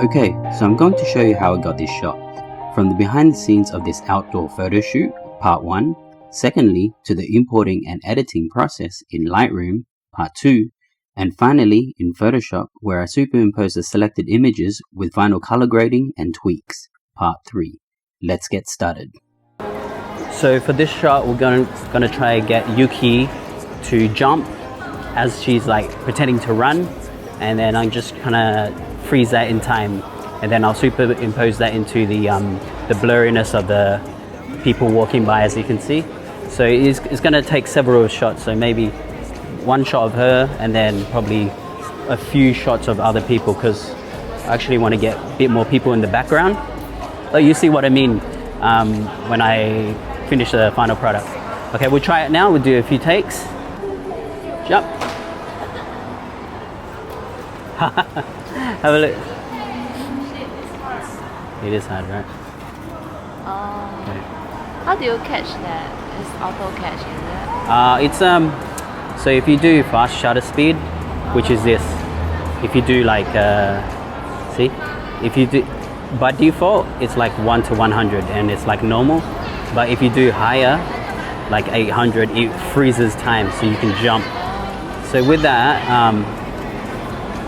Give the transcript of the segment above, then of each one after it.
Okay, so I'm going to show you how I got this shot. From the behind the scenes of this outdoor photo shoot, part 1. Secondly, to the importing and editing process in Lightroom, part 2. And finally, in Photoshop, where I superimpose the selected images with final color grading and tweaks, part 3. Let's get started. So for this shot, we're gonna try to get Yuki to jump as she's like pretending to run, and then I'm just gonna freeze that in time, and then I'll superimpose that into the blurriness of the people walking by, as you can see. So it's gonna take several shots, so maybe one shot of her and then probably a few shots of other people, because I actually want to get a bit more people in the background. But you see what I mean when I finish the final product. Okay, we'll try it now. We'll do a few takes. Jump. Have a look. It is hard, right? Okay. How do you catch that? It's auto catch, is it? It's so if you do fast shutter speed, which is this, if you do like see, if you do by default it's like 1 to 100 and it's like normal, but if you do higher, like 800, it freezes time so you can jump. So with that,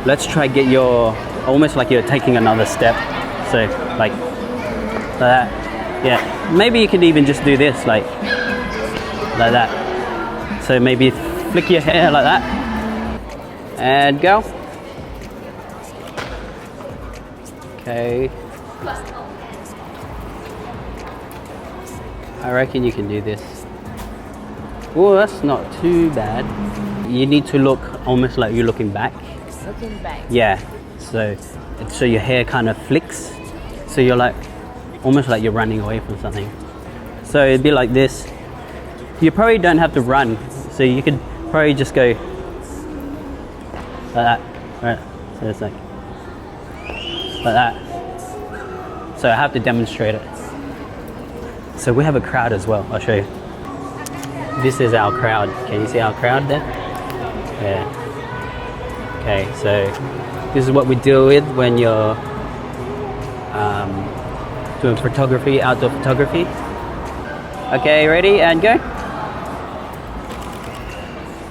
let's try get your, almost like you're taking another step. So like that. Yeah, maybe you can even just do this like that. So maybe flick your hair like that and go. Okay, I reckon you can do this. Oh, that's not too bad. You need to look almost like you're looking back. Looking back? Yeah, so your hair kind of flicks, so you're like almost like you're running away from something. So it'd be like this. You probably don't have to run, so you could probably just go like that, right? So it's like that. So I have to demonstrate it. So we have a crowd as well. I'll show you. This is our crowd. Can you see our crowd there? Yeah. Okay, so this is what we deal with when you're doing photography, outdoor photography. Okay, ready and go.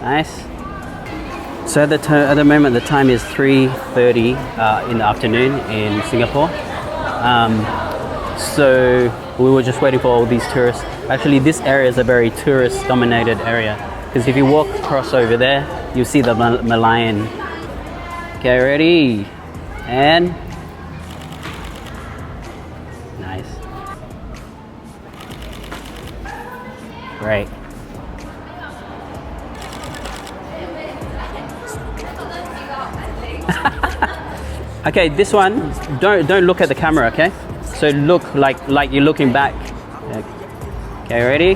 Nice. So at the moment the time is 3:30 in the afternoon in Singapore. So we were just waiting for all these tourists. Actually, this area is a very tourist dominated area, because if you walk across over there, you'll see the Malayan. Okay, ready and nice. Great. Okay, this one, don't look at the camera, okay? So look like you're looking back. Okay, ready?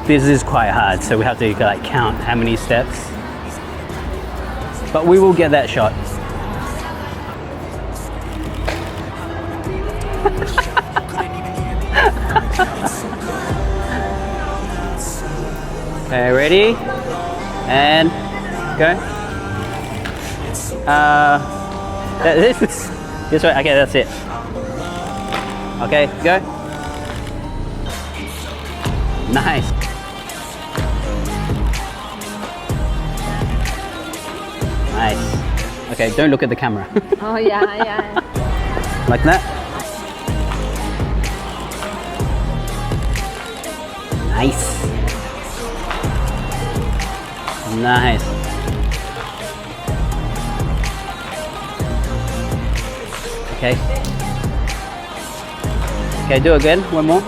This is quite hard, so we have to like count how many steps. But we will get that shot. Okay, ready? And go. This way. Okay, that's it. Okay, go. Nice. Nice. Okay, don't look at the camera. Oh yeah. Like that. Nice. Nice. Okay. Okay, do it again. One more.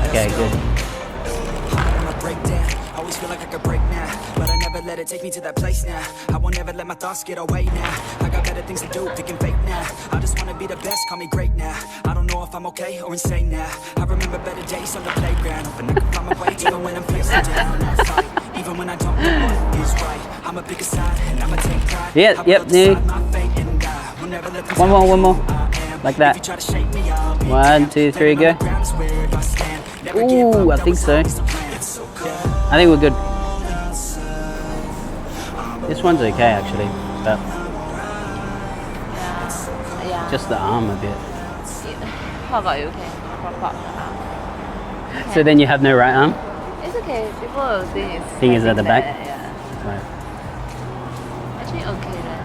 Okay, good. Always feel like I could break now, but I never let it take me to that place now. I won't ever let my thoughts get away now. I got better things to do, picking fake now. I just wanna be the best, call me great now. I don't know if I'm okay or insane now. I remember better days on the playground, hoping I can find my way even when I'm facing down. I fight, even when I don't know what is right. I'ma pick a side and I'ma take pride. Yep. One more. Like that. 1, 2, 3, go. Ooh, I think so. I think we're good. This one's okay actually, but Yeah. just the arm a bit. How about you? Okay, crop out the arm. So then you have no right arm? It's okay. People will think it's. Thing is at the back? Yeah. Right. Actually, okay then.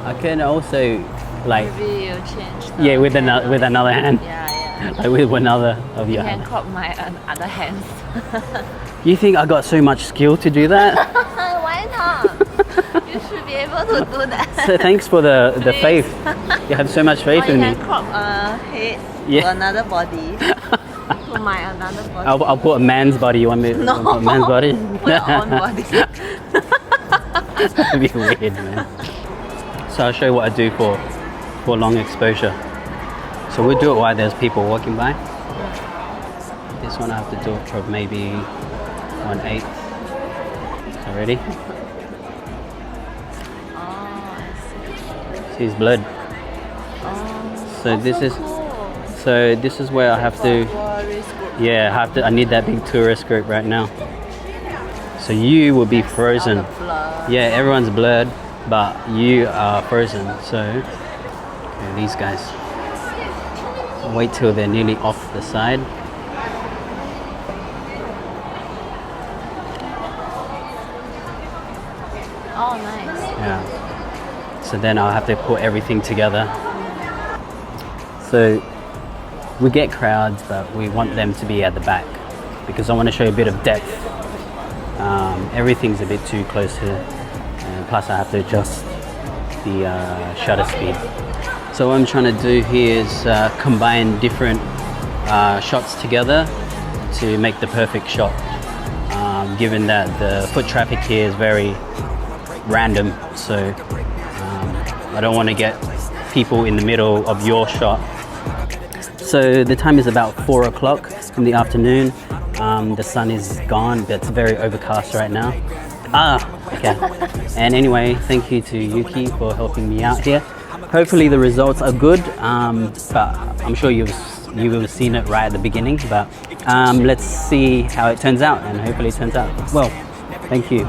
I can also like Maybe you change. The yeah with hand another hand. Yeah. Like with another of You your can hand. crop my other hands. You think I got so much skill to do that? Why not? You should be able to do that. So thanks for the Please. faith. You have so much faith Or in you me. can crop a head Yeah. to another body. To my another body. I'll put a man's body. You want me to No. put a man's body? Put your own body. That'd be weird, man. So I'll show you what I do for long exposure. So we'll do it while there's people walking by. This one I have to do it for maybe 1/8. So ready? Oh, I see. See his blood. Oh, So this is cool. so this is where I have to Tourist group. yeah I need that big tourist group right now. So you will be frozen. All the blood. Yeah, everyone's blurred, but you are frozen. So okay, these guys. Wait till they're nearly off the side. Oh, nice. Yeah. So then I'll have to put everything together. So we get crowds, but we want them to be at the back because I want to show a bit of depth. Everything's a bit too close here, and plus I have to adjust the shutter speed. So what I'm trying to do here is combine different shots together to make the perfect shot. Given that the foot traffic here is very random, so I don't want to get people in the middle of your shot. So the time is about 4 o'clock in the afternoon. The sun is gone, but it's very overcast right now. Okay. And anyway, thank you to Yuki for helping me out here. Hopefully the results are good, but I'm sure you will have seen it right at the beginning, but let's see how it turns out, and hopefully it turns out well. Thank you.